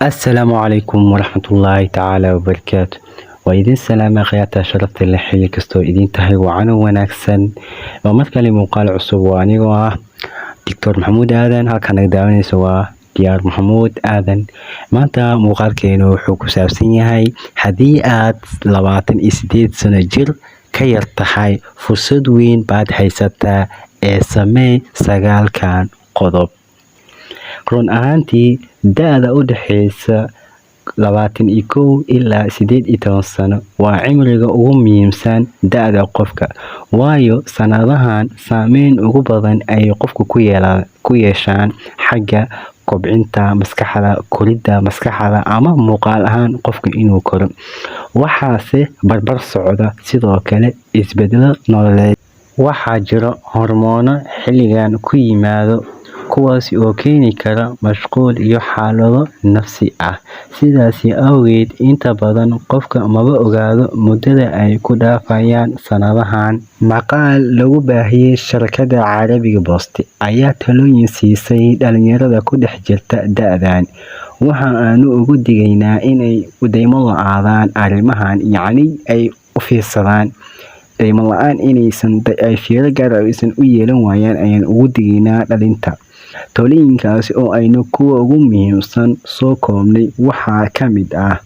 السلام عليكم ورحمة الله تعالى وبركاته. وإذن سلام أخياتا شرفت لحيل كستو إذن تهي وعنو وناكسن ومثل مقال عصب وانيوا دكتور محمود آذن هالكان نقداوني سوا ديار محمود آذن maanta muuqaalkeenu wuxuu ku saabsan yahay haddii aad 28 sano jir ka yar tahay fursad weyn baad haysataa ee samee 9 qodob. run ahaantii da'da u dhaxaysa 21 ilaa 18 sano waa cimriga ugu muhiimsan da'da qofka, waayo sanadahan saameyn ugu badan ay qofku ku yeeshaan xagga kobcinta maskaxda, koridda maskaxda ama muuqaal ahaan qofka inuu koro. waxaase barbar socda sidoo kale isbedelo nololeed. waxaa jira hormoono xilligan ku yimaado kuwaasi oo keeni kara mashquul iyo xaalado nafsi ah. sidaasi awgeed inta badan qofka maba ogaado muddada ay ku dhaafayaan sanadahan. maqaal lagu baahiyey shirkadda Carabiga Post ayaa talooyin siisay dhalinyarada ku dhex jirta da'dan. waxa aanu ugu digaynaa inay daymo la'aadaan arrimahan, yacni ay u fiirsadaan daymo la'aan ay fiiro gaar ah aysan u yeelan waayaan ayaan ugu digaynaa dhalinta. talooyinkaasi oo aynu kuwa ugu muhiimsan soo koobnay waxaa ka mid ah: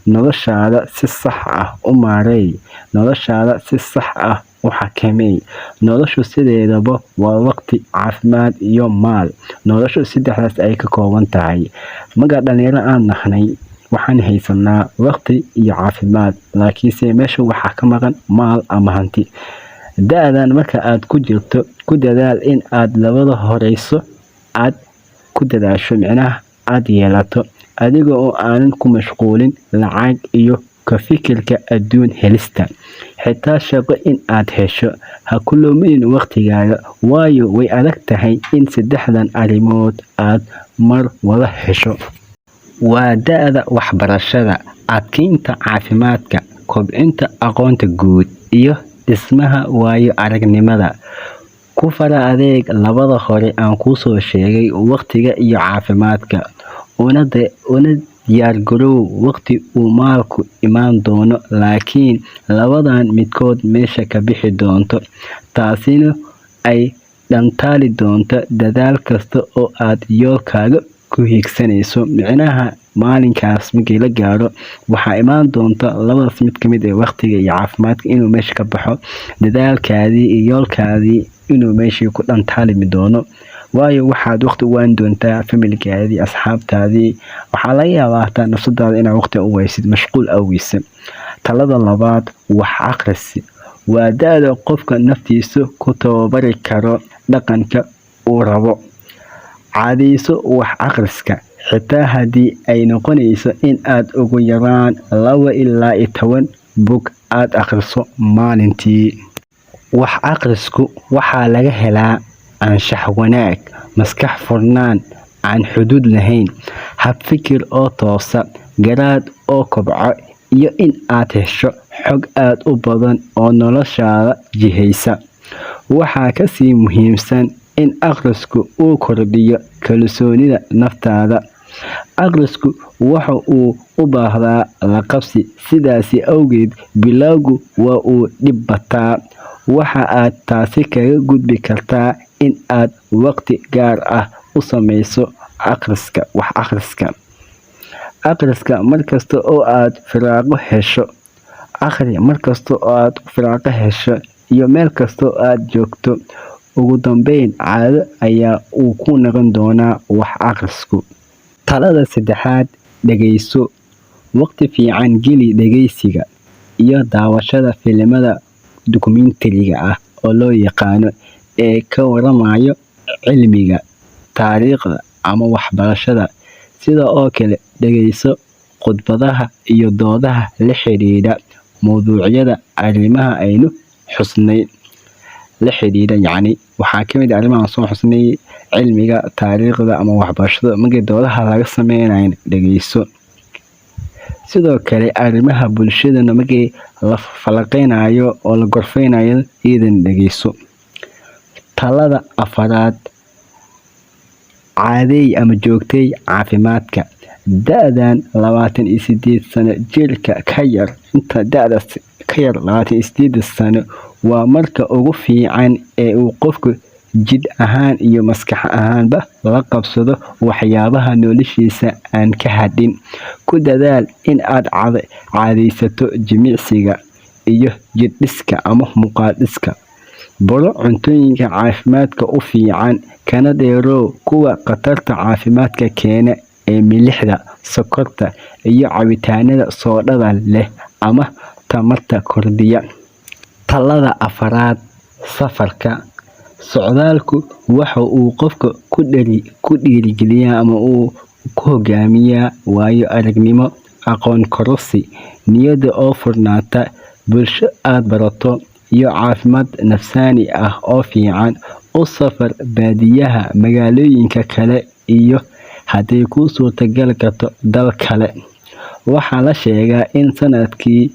noloshaada si sax ah u maareey, noloshaada si sax ah u xakamee. noloshu sideedaba waa waqti, caafimaad iyo maal. noloshu saddexdaas ay ka kooban tahay. marka dhalinyaro aan nahnay waxaan haysanaa waqti iyo caafimaad, laakiinse meesha waxaa ka maqan maal ama hanti. da'dan marka aad ku jirto ku dadaal in aad labada horeyso aad ku dadaasho, micnaha aad yeelato, adiga oo aanan ku mashquulin lacag iyo ka fikirka adduun helista. xitaa shaqo in aad hesho, ha ku lumin waqtigaaga, waayo way adag tahay in saddexdan arrimood aad mar wada hesho. waa da'da waxbarashada, adkeynta caafimaadka, kobcinta aqoonta guud iyo dhismaha waayo aragnimada. ku fara adeeg labada hore aan kuu soo sheegay, waqtiga iyo caafimaadka, una diyaargarow waqti uu maalku imaan doono, laakiin labadan midkood meesha ka bixi doonto. taasina ay dhantaali doonto dadaal kasta oo aad yoolkaaga ku hiigsanayso. micnaha maalinkaas markii la gaaro waxaa imaan doonta labadaas mid ka mid ah, waqtiga iyo caafimaadka inuu meesha ka baxo, dadaalkaadii iyo yoolkaadii inuu meeshii ku dhantaalimi doono. waayo waxaad waqti u waan doontaa familkaadii, asxaabtaadii. waxaa laga yaabaa hataa nafsadaada inaad waqti u waysid mashquul awgiisa. talada labaad, wax aqrisi. waa da'da qofka naftiisa ku tababari karo dhaqanka uu rabo. caadayso wax aqriska, xitaa haddii ay noqonayso in aad ugu yaraan 2 ilaa 10 bog aad akhriso maalintii. wax aqrisku waxaa laga helaa anshax wanaag, maskax furnaan aan xuduud lahayn, hab fikir oo toosa, garaad oo kobco, iyo in aad hesho xog aad u badan oo noloshaada jihaysa. waxaa kasii muhiimsan in aqrisku uu kordhiyo kalsoonida naftaada. aqrisku waxa uu u baahdaa la qabsi, sidaasi awgeed bilowgu waa uu dhib bataa. waxa aad taasi kaga gudbi kartaa in aad waqti gaar ah u sameyso wax akhriska. markasta oo aad firaaqo hesho akhri, markasta oo aad firaaqo hesho iyo meel kasta oo aad joogto. ugu dambeyn, caado ayaa uu ku noqon doonaa wax akhrisku. talada saddexaad, dhegeyso. waqti fiican geli dhegeysiga iyo daawashada filimada dokumentariga ah oo loo yaqaano ee ka waramayo cilmiga, taariikhda ama waxbarashada. sida oo kale dhegeyso khudbadaha iyo doodaha la xiriira mowduucyada arrimaha aynu xusnay la xiriira. yacni waxaa ka mid ah arrimahan soo xusnay, cilmiga, taariikhda ama waxbarashada. markii doodaha laga sameynayo dhegeyso. sidoo kale arrimaha bulshadana markii la falaqeynayo oo la gorfeynayo iyadan dhegeyso. talada afaraad, caadeey ama joogtay caafimaadka. da'dan 28 sano jirka ka yar inta da'daas ka yar 28 sano waa marka ugu fiican ee uu qofku jidh ahaan iyo maskax ahaanba la qabsado waxyaabaha noloshiisa aan ka hadhin. Ku dadaal in aad caadaysato jimicsiga iyo jidh dhiska ama muuqaal dhiska. Baro cuntooyinka caafimaadka u fiican, kana dheerow kuwa khatarta caafimaadka keena ee milixda, sokorta, iyo cabitaanada soodhada leh ama tamarta kordhiya. Talada 4. Safarka. Socdaalku waxa uu qofka ku dhiirigeliyaa ama uu ku hogaamiyaa waayo-aragnimo, aqoon kororsi, niyadda oo furnaata, bulsho aad barato, iyo caafimaad nafsaani ah oo fiican. U safar baadiyaha, magaalooyinka kale, iyo hadday kuu suurtagal karto dal kale. Waxaa la sheegaa in sanadkii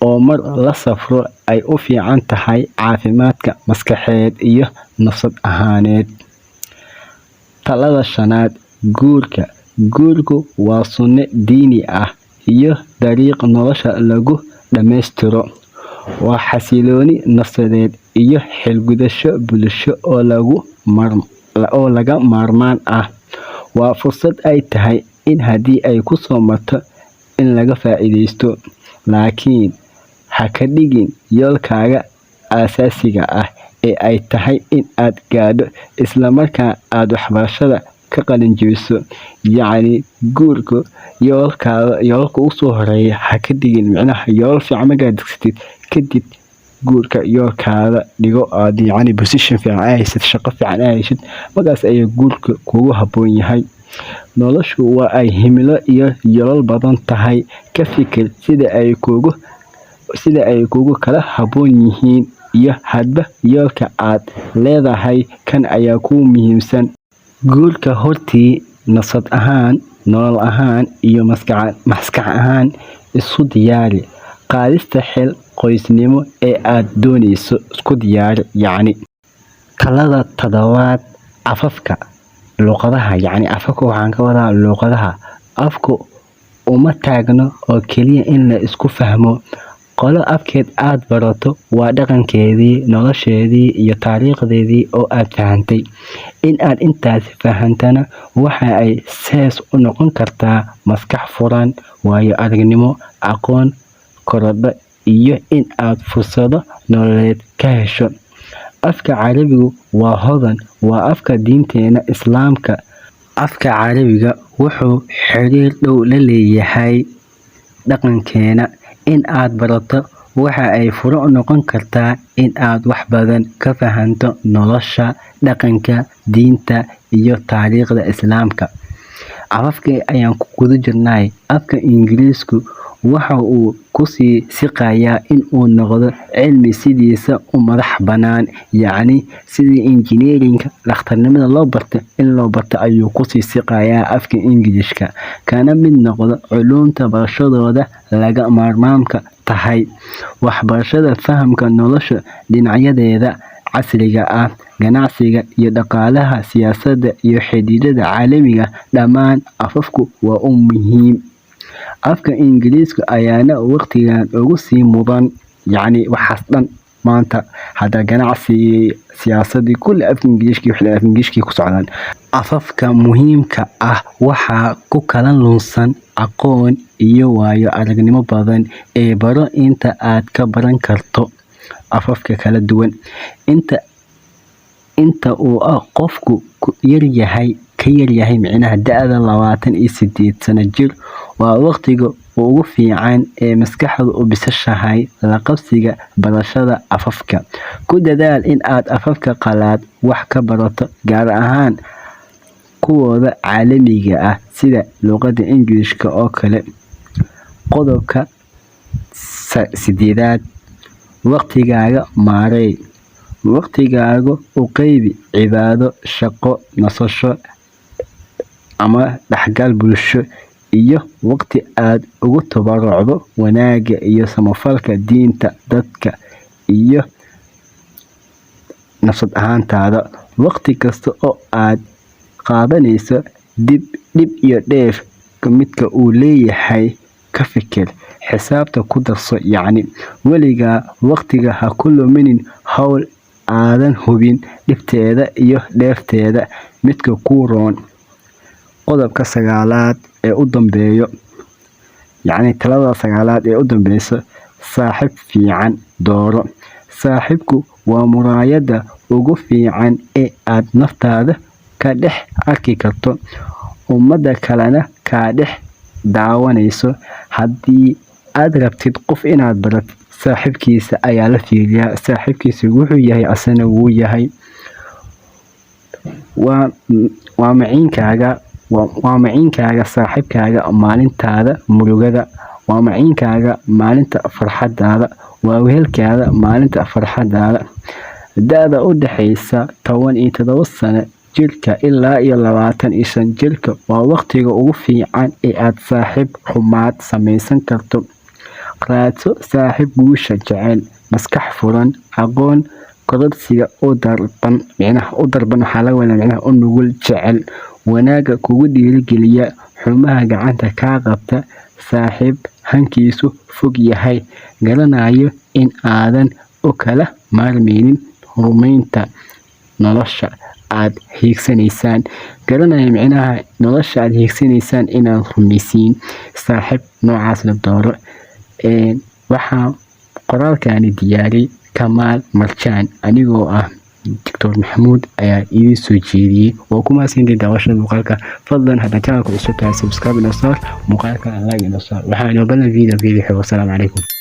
oo mar la safro ay u fiican tahay caafimaadka maskaxeed iyo nafsad ahaaneed. Talada 5. Guurka. Guurku waa sunne diini ah iyo dariiq nolosha lagu dhammaystiro. Waa xasillooni nafsadeed iyo xil-gudasho bulsho oo laga maarmaan ah. Waa fursad ay tahay in haddii ay ku soo marto in laga faa'iidaysto, laakiin ha ka dhigin yoolkaaga aasaasiga ah ee ay tahay in aad gaadho isla markaa aad waxbarashada ka qalin jabiso. Yacni guurka yoolka ugu soo horeeya ha ka dhigin yoolal fiican markaad degsatid kadib guurka yoolkaada dhigo aad position fiican haysid, shaqo fiican haysid, markaas ayaa guurka kugu habboon yahay. Noloshu waa ay himilo iyo yoolal badan tahay. Ka fikir sida ay kugu kala habboon yihiin iyo hadba yoolka aad leedahay kan ayaa kuu muhiimsan. Guurka hortii, nafsad ahaan, nolol ahaan iyo maskax ahaan isu diyaari. Qaadista xil qoysnimo ee aad doonayso isku diyaari. Talada 7. Afafka. Luqadaha. Afafka waxaan ka wadaa luqadaha. Afku uma taagno oo keliya in la isku fahmo. Qolo afkeed aad barato waa dhaqankeedii, nolosheedii iyo taariikhdeedii oo aad fahantay. In aad intaas fahantana waxa ay sees u noqon kartaa maskax furan, waayo-aragnimo, aqoon korodho, iyo in aad fursado nololeed ka hesho. Afka Carabigu waa hodan, waa afka diinteena Islaamka. Afka Carabiga wuxuu xiriir dhow la leeyahay dhaqankeena. In aad barato waxa ay fure u noqon kartaa in aad wax badan ka fahanto nolosha, dhaqanka, diinta, iyo taariikhda Islaamka. Afafka ayaan ku guda jirnaa. Afka Ingiriisku waxa uu ku sii siqayaa in uu noqdo cilmi sidiisa u madax bannaan. Sidii engineering dhakhtarnimada loo barto in loo barto ayuu ku sii siqayaa afka Ingiriiska, kana mid noqdo culuumta barashadooda laga maarmaanka tahay. Waxbarashada, fahamka nolosha dhinacyadeeda casriga ah, ganacsiga iyo dhaqaalaha, siyaasadda iyo xidhiidhada caalamiga, dhammaan afafku waa u muhiim. Afka Ingiriiska ayaana waqtigan ugu sii mudan. Waxaas dhan maanta hadda ganacsi, siyaasadii kulli afka Ingiriiska ku socdaan. Afafka muhiimka ah waxaa ku kala lunsan aqoon iyo waayo-aragnimo badan. Baro inta aad ka baran karto afafka kala duwan. Inta uu qofku ka yaryahay da'da 28 sano jir waa waqtiga ugu fiican ee maskaxdu u biseshahay la qabsiga barashada afafka. Ku dadaal in aad afafka qalaad wax ka barato, gaar ahaan kuwooda caalamiga ah sida luqadda Ingiriiska oo kale. Qodobka 8. Waqtigaaga maareey. Waqtigaaga u qaybi cibaado, shaqo, nasasho ama dhexgal bulsho, iyo waqti aad ugu tabarucdo wanaagga iyo samafalka diinta, dadka, iyo nafsad ahaantaada. Waqti kasta oo aad qaadanayso dhib iyo dheef qofka midka uu leeyahay ka fikir, xisaabta ku darso, yacni weligaa waqtiga ha ku luminin hawl aadan hubin dhibteeda iyo dheefteeda midka kuu roon. Qodobka 9aad ee u dambeeyo, yacni talada 9aad ee u dambeyso, saaxiib fiican dooro. Saaxiibku waa muraayadda ugu fiican ee aad naftaada ka dhex arki karto, ummadda kalena ka dhex daawanayso. Haddii aad rabtid qof inaad baratid, saaxiibkiisa ayaa la fiiriyaa. Saaxiibkiisa wuxuu yahay asana wuu yahay. waa maciinkaaga saaxiibkaaga maalintaada murugada, waa maciinkaaga maalinta farxadaada, waa wehelkaada maalinta farxadaada. Da-da u dhaxaysa 17 sano jirka ilaa iyo 25 jirka waa waqtiga ugu fiican ee aad saaxiib xumaad samaysan karto. Raadso saaxiib guusha jecel, maskax furan, aqoon kororsiga u darban waxaa laga wadaa u nugul, jecel wanaagga kugu dhiirigeliya, xumaha gacanta kaa qabta. Saaxiib hankiisu fog yahay, garanayo in aadan u kala maarmaynin horumarinta nolosha aad hiigsanaysaan, garanaya nolosha aad hiigsanaysaan inaad rumaysiin. Saaxiib noocaas la dooro. Waxaa qoraalkani diyaariyay Kamaal Marjaan, anigoo ah Dr. Maxamuud ayaa idin soo jeediyey. Waa ku mahadsantihiin daawashada muuqaalka. Fadlan haddii channelka cusub tahay subscribe inoo saar, muuqaalka like inoo saar. Waxaa inoo balan video. Wassalaamu calaykum.